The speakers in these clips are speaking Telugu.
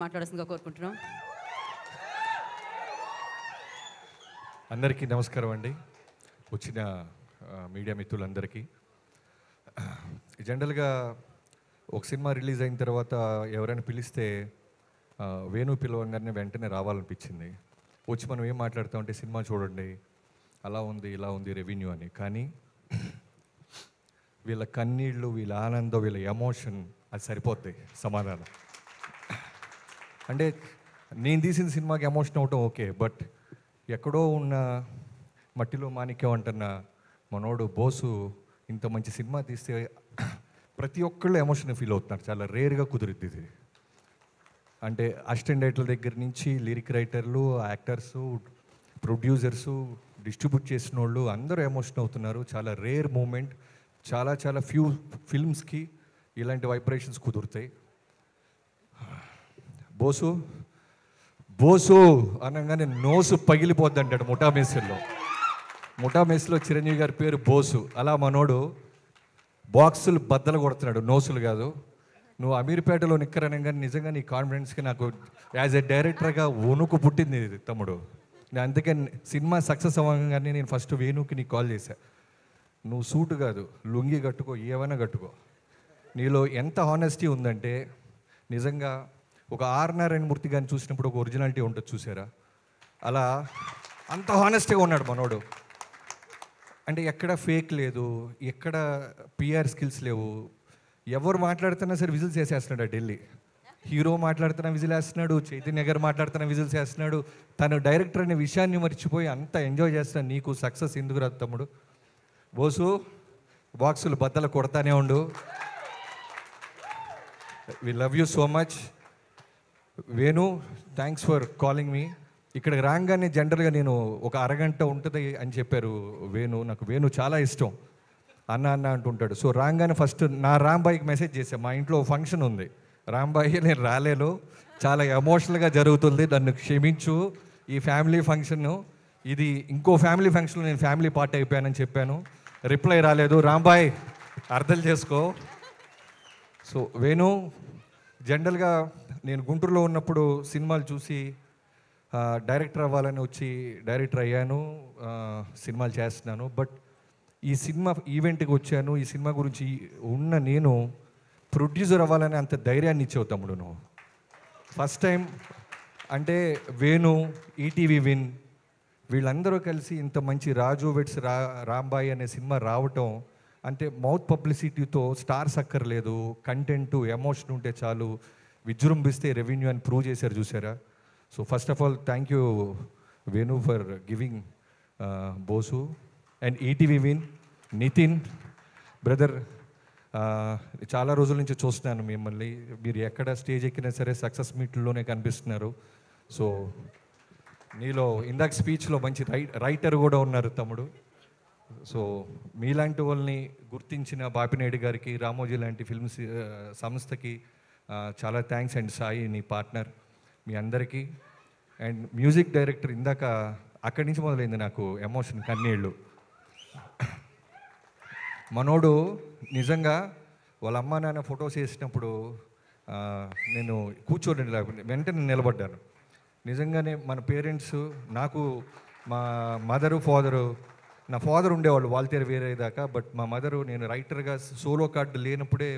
మాట్లాడాల్సిందిగా కోరుకుంటున్నాం. అందరికీ నమస్కారం అండి. వచ్చిన మీడియా మిత్రులందరికీ. జనరల్గా ఒక సినిమా రిలీజ్ అయిన తర్వాత ఎవరైనా పిలిస్తే వేణు పిలవంగానే వెంటనే రావాలనిపించింది. వచ్చి మనం ఏం మాట్లాడతామంటే సినిమా చూడండి, అలా ఉంది ఇలా ఉంది రెవెన్యూ అని. కానీ వీళ్ళ కన్నీళ్ళు, వీళ్ళ ఆనందం, వీళ్ళ ఎమోషన్ అది సరిపోద్ది సమాధానం. అంటే నేను తీసిన సినిమాకి ఎమోషన్ అవటం ఓకే, బట్ ఎక్కడో ఉన్న మట్టిలో మాణిక్యం అంటున్న మనోడు బోసు ఇంత మంచి సినిమా తీస్తే ప్రతి ఒక్కళ్ళు ఎమోషన్ ఫీల్ అవుతున్నారు. చాలా రేర్గా కుదిరిద్ది ఇది. అంటే అసిస్టెంట్ డైరెక్టర్ల దగ్గర నుంచి లిరిక్ రైటర్లు, యాక్టర్సు, ప్రొడ్యూసర్సు, డిస్ట్రిబ్యూట్ చేసిన వాళ్ళు అందరూ ఎమోషన్ అవుతున్నారు. చాలా రేర్ మూమెంట్. చాలా చాలా ఫ్యూ ఫిల్మ్స్కి ఇలాంటి వైబ్రేషన్స్ కుదురుతాయి. బోసు బోసు అనగానే నోసు పగిలిపోద్ది అంటాడు ముఠా మేస్లో చిరంజీవి గారి పేరు బోసు. అలా మనోడు బాక్సులు బద్దలు కొడుతున్నాడు, నోసులు కాదు. నువ్వు అమీర్పేటలో నిక్కరనగానే నిజంగా నీ కాన్ఫిడెన్స్కి నాకు యాజ్ ఎ డైరెక్టర్గా వణుకు పుట్టింది తమ్ముడు. నేను అందుకే సినిమా సక్సెస్ అవ్వగానే నేను ఫస్ట్ వేణుకి నీకు కాల్ చేశా. నువ్వు సూటు కాదు, లుంగి కట్టుకో, ఏమైనా కట్టుకో. నీలో ఎంత హానెస్టీ ఉందంటే నిజంగా ఒక ఆర్ నారాయణ మూర్తి గారిని చూసినప్పుడు ఒక ఒరిజినాలిటీ ఉంటుంది చూసారా, అలా అంత హానెస్ట్గా ఉన్నాడు మనోడు. అంటే ఎక్కడ ఫేక్ లేదు, ఎక్కడ పిఆర్ స్కిల్స్ లేవు. ఎవరు మాట్లాడుతున్నా సరే విజిల్స్ వేసేస్తున్నాడు. ఆ ఢిల్లీ హీరో మాట్లాడుతున్నా విజిల్ వేస్తున్నాడు, చైతన్య గారు మాట్లాడుతున్నా విజిల్స్ వేస్తున్నాడు. తను డైరెక్టర్ అనే విషయాన్ని మర్చిపోయి అంత ఎంజాయ్ చేస్తున్నాడు. నీకు సక్సెస్ ఎందుకు రాదు తమ్ముడు? బోసు బాక్సులు బద్దలు కొడతానే ఉండు. We love you so much. Venu, thanks for calling మీ. ఇక్కడికి రాగానే జనరల్గా నేను ఒక అరగంట ఉంటుంది అని చెప్పారు వేణు. నాకు వేణు చాలా ఇష్టం, అన్న అన్న అంటుంటాడు. సో రాగానే ఫస్ట్ నా రాంబాయికి మెసేజ్ చేశాను. మా ఇంట్లో ఫంక్షన్ ఉంది, రాంబాయి నేను రాలేను, చాలా ఎమోషనల్గా జరుగుతుంది, నన్ను క్షమించు. ఈ ఫ్యామిలీ ఫంక్షన్ ఇది ఇంకో ఫ్యామిలీ ఫంక్షన్లో నేను ఫ్యామిలీ పార్ట్ అయిపోయానని చెప్పాను. రిప్లై రాలేదు. రాంబాయ్ అర్థం చేసుకో. సో వేణు, జనరల్గా నేను గుంటూరులో ఉన్నప్పుడు సినిమాలు చూసి డైరెక్టర్ అవ్వాలని వచ్చి డైరెక్టర్ అయ్యాను, సినిమాలు చేస్తున్నాను. బట్ ఈ సినిమా ఈవెంట్కి వచ్చాను. ఈ సినిమా గురించి ఉన్న నేను ప్రొడ్యూసర్ అవ్వాలని అంత ధైర్యాన్ని ఇచ్చావు తమ్ముడు నువ్వు. ఫస్ట్ టైం అంటే వేణు, ఈటీవీ విన్ వీళ్ళందరూ కలిసి ఇంత మంచి రాజు వెట్స్ రాంబాయి అనే సినిమా రావటం అంటే మౌత్ పబ్లిసిటీతో స్టార్స్ అక్కర్లేదు, కంటెంట్ ఎమోషన్ ఉంటే చాలు, విజృంభిస్తే రెవెన్యూ అని ప్రూవ్ చేశారు చూసారా. So first of all thank you Venu for giving బోసు and ETV Win. Nithin brother, చాలా రోజుల నుంచి చూస్తున్నాను మిమ్మల్ని. మీరు ఎక్కడ స్టేజ్ ఎక్కినా సరే సక్సెస్ మీట్లోనే కనిపిస్తున్నారు. సో నీలో ఇందాక స్పీచ్లో మంచి రైటర్ కూడా ఉన్నారు తమ్ముడు. సో మీలాంటి వాళ్ళని గుర్తించిన బాపినాయుడు గారికి, రామోజీ లాంటి ఫిల్మ్స్ సంస్థకి చాలా థ్యాంక్స్. అండ్ సాయి నీ పార్ట్నర్, మీ అందరికీ. అండ్ మ్యూజిక్ డైరెక్టర్, ఇందాక అక్కడి నుంచి మొదలైంది నాకు ఎమోషన్, కన్నీళ్ళు. మనోడు నిజంగా వాళ్ళ అమ్మ నాన్న ఫొటోస్ వేసినప్పుడు నేను కూర్చోలేను, లేకపోతే వెంటనే నిలబడ్డాను. నిజంగానే మన పేరెంట్స్, నాకు మా మదరు ఫాదరు, నా ఫాదర్ ఉండేవాళ్ళు వాల్తేరు వేరే దాకా, బట్ మా మదరు నేను రైటర్గా సోలో కార్డు లేనప్పుడే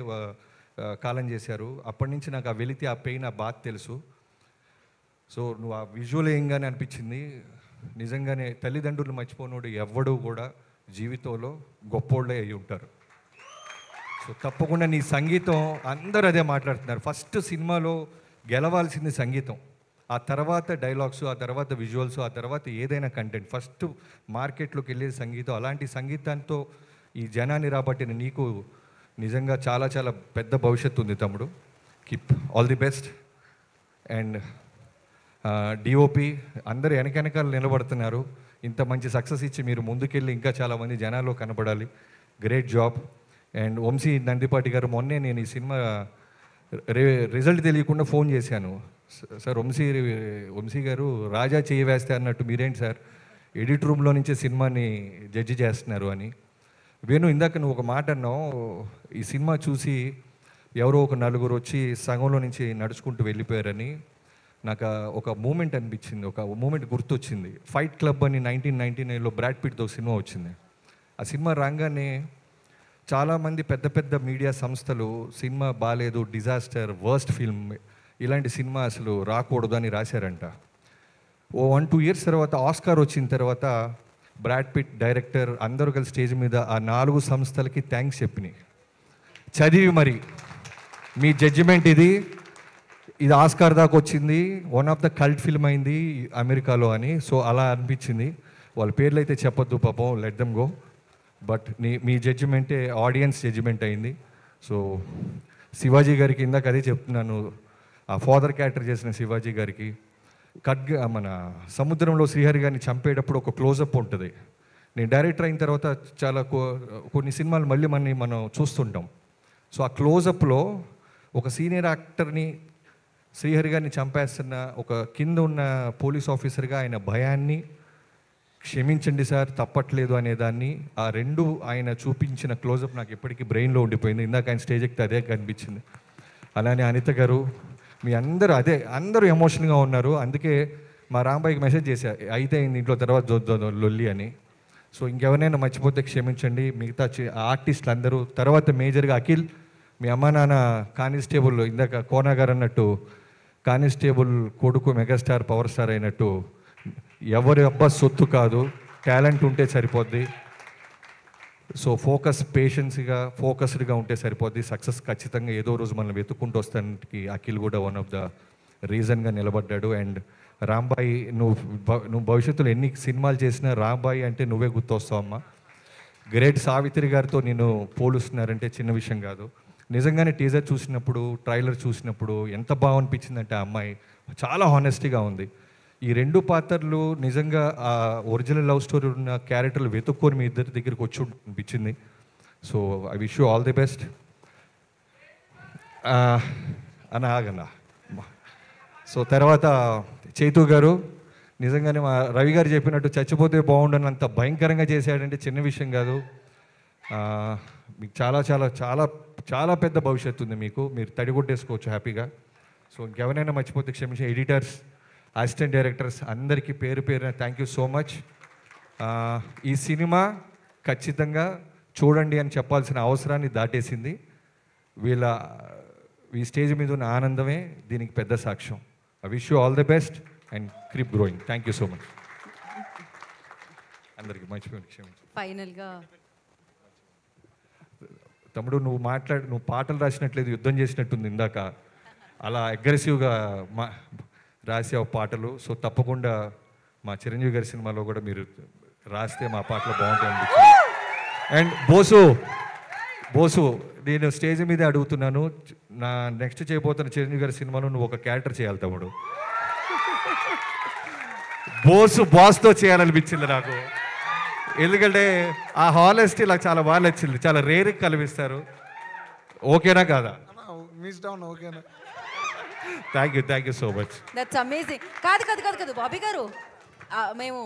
కాలం చేశారు. అప్పటి నుంచి నాకు ఆ వెలితి, ఆ పెయిన్, ఆ బాధ తెలుసు. సో నువ్వు ఆ విజువల్ ఏంగానే అనిపించింది. నిజంగానే తల్లిదండ్రులు మర్చిపోనోడు ఎవ్వడూ కూడా జీవితంలో గొప్పోళ్ళే అయి ఉంటారు. సో తప్పకుండా నీ సంగీతం, అందరూ అదే మాట్లాడుతున్నారు. ఫస్ట్ సినిమాలో గెలవాల్సింది సంగీతం, ఆ తర్వాత డైలాగ్స్, ఆ తర్వాత విజువల్స్, ఆ తర్వాత ఏదైనా కంటెంట్. ఫస్ట్ మార్కెట్లోకి వెళ్ళేది సంగీతం. అలాంటి సంగీతంతో ఈ జనాన్ని రాబట్టిన నీకు నిజంగా చాలా చాలా పెద్ద భవిష్యత్తు ఉంది తమ్ముడు. Keep all the best. And DOP అందరూ వెనకాల నిలబడుతున్నారు. ఇంత మంచి సక్సెస్ ఇచ్చి మీరు ముందుకెళ్ళి ఇంకా చాలామంది జనాల్లో కనపడాలి. Great job. And Vamsi Nandipati garu, మొన్నే నేను ఈ సినిమా రిజల్ట్ తెలియకుండా ఫోన్ చేశాను. సార్ వంశీ గారు రాజా చేయి వేస్తే అన్నట్టు మీరేంటి సార్ ఎడిట్ రూమ్లో నుంచే సినిమాని జడ్జి చేస్తున్నారు అని. వేణు, ఇందాక నువ్వు ఒక మాట అన్నావు, ఈ సినిమా చూసి ఎవరో ఒక నలుగురు వచ్చి సగంలో నుంచి నడుచుకుంటూ వెళ్ళిపోయారని నాకు ఒక మూమెంట్ అనిపించింది, ఒక మూమెంట్ గుర్తొచ్చింది. ఫైట్ క్లబ్ అని 1999లో బ్రాడ్ పిట్తో సినిమా వచ్చింది. ఆ సినిమా రాగానే చాలామంది పెద్ద పెద్ద మీడియా సంస్థలు సినిమా బాగాలేదు, డిజాస్టర్, వర్స్ట్ ఫిల్మ్, ఇలాంటి సినిమా అసలు రాకూడదు అని రాశారంట. ఓ 1-2 ఇయర్స్ తర్వాత ఆస్కార్ వచ్చిన తర్వాత బ్రాడ్ పిట్ డైరెక్టర్ అందరూ కలిసి స్టేజ్ మీద ఆ 4 సంస్థలకి థ్యాంక్స్ చెప్పినాయి. చదివి మరి మీ జడ్జిమెంట్ ఇది ఆస్కార్ దాకా వచ్చింది, one of the cult film అయింది అమెరికాలో అని. సో అలా అనిపించింది. వాళ్ళ పేర్లు అయితే చెప్పొద్దు పాపం, లెట్ దెమ్ గో. బట్ మీ జడ్జిమెంటే ఆడియన్స్ జడ్జిమెంట్ అయింది. సో శివాజీ గారికి ఇందాక అదే చెప్తున్నాను, ఆ ఫాదర్ క్యారెక్టర్ చేసిన శివాజీ గారికి మన సముద్రంలో శ్రీహరి గారిని చంపేటప్పుడు ఒక క్లోజప్ ఉంటుంది. నేను డైరెక్టర్ అయిన తర్వాత చాలా కొన్ని సినిమాలు మళ్ళీ మనం చూస్తుంటాం. సో ఆ క్లోజప్లో ఒక సీనియర్ యాక్టర్ని శ్రీహరి గారిని చంపేస్తున్న ఒక కింద ఉన్న పోలీస్ ఆఫీసర్గా ఆయన భయాన్ని, క్షమించండి సార్ తప్పట్లేదు అనేదాన్ని, ఆ రెండు ఆయన చూపించిన క్లోజప్ నాకు ఎప్పటికీ బ్రెయిన్లో ఉండిపోయింది. ఇందాక ఆయన స్టేజ్ ఎక్కితే అదే కనిపించింది. అలానే అనిత గారు, మీ అందరూ ఎమోషన్గా ఉన్నారు. అందుకే మా రాంబాయికి మెసేజ్ చేశా, అయితే ఇంట్లో తర్వాత చూద్దాం లొల్లి అని. సో ఇంకెవరైనా మర్చిపోతే క్షమించండి. మిగతా ఆర్టిస్టులు అందరూ తర్వాత మేజర్గా అఖిల్, మీ అమ్మా నాన్న కానిస్టేబుల్, ఇందాక కోనా గారు అన్నట్టు కానిస్టేబుల్ కొడుకు మెగాస్టార్ పవర్ స్టార్ అయినట్టు ఎవరి అబ్బా సొత్తు కాదు, టాలెంట్ ఉంటే సరిపోద్ది. సో ఫోకస్డ్గా ఉంటే సరిపోద్ది. సక్సెస్ ఖచ్చితంగా ఏదో రోజు మనం వెతుక్కుంటూ వస్తానికి అఖిల్ కూడా వన్ ఆఫ్ ద రీజన్గా నిలబడ్డాడు. అండ్ రాంబాయి, నువ్వు భవిష్యత్తులో ఎన్ని సినిమాలు చేసినా రాంబాయి అంటే నువ్వే గుర్తొస్తావు అమ్మా. గ్రేట్ సావిత్రి గారితో నేను పోలుస్తున్నారంటే చిన్న విషయం కాదు. నిజంగానే టీజర్ చూసినప్పుడు, ట్రైలర్ చూసినప్పుడు ఎంత బాగా అనిపించిందంటే ఆ అమ్మాయి చాలా హానెస్టీగా ఉంది. ఈ 2 పాత్రలు నిజంగా ఆ ఒరిజినల్ లవ్ స్టోరీ ఉన్న క్యారెక్టర్లు వెతుక్కొని మీ ఇద్దరి దగ్గరికి వచ్చి అనిపించింది. So I wish you all the best. ఆగన్నా. సో తర్వాత చైతు గారు, నిజంగానే మా రవి గారు చెప్పినట్టు చచ్చిపోతే బాగుండనంత భయంకరంగా చేశాడంటే చిన్న విషయం కాదు. మీకు చాలా చాలా చాలా చాలా పెద్ద భవిష్యత్తు ఉంది మీకు, మీరు తడిగొట్టేసుకోవచ్చు హ్యాపీగా. సో ఇంకెవరైనా మర్చిపోతే క్షమించే. ఎడిటర్స్, అసిస్టెంట్ డైరెక్టర్స్ అందరికీ పేరు పేరున థ్యాంక్ యూ సో మచ్. ఈ సినిమా ఖచ్చితంగా చూడండి అని చెప్పాల్సిన అవసరాన్ని దాటేసింది. ఈ స్టేజ్ మీద ఉన్న ఆనందమే దీనికి పెద్ద సాక్ష్యం. I wish you all the best and keep growing. Thank you so much. అందరికీ మర్చిపోయింది క్షమించు. ఫైనల్గా తమ్ముడు, నువ్వు పాటలు రాసినట్లేదు, యుద్ధం చేసినట్టుంది ఇందాక. అలా అగ్రెసివ్గా రాసావు పాటలు. సో తప్పకుండా మా చిరంజీవి గారి సినిమాలో కూడా మీరు రాస్తే మా పాటలు బాగుంటాయి అనిపించింది. అండ్ బోసు, నేను స్టేజ్ మీదే అడుగుతున్నాను, నా నెక్స్ట్ చేయబోతున్న చిరంజీవి గారి సినిమాలో నువ్వు ఒక క్యారెక్టర్ చేయాలి తమ్ముడు. బాస్తో చేయాలనిపించింది నాకు. ఎందుకంటే ఆ హానెస్టీ నాకు చాలా బాగా నచ్చింది. చాలా రేర్గా కనిపిస్తారు. ఓకేనా కాదా? Thank you so much. That's amazing. కాదు బాబీ గారు, మేము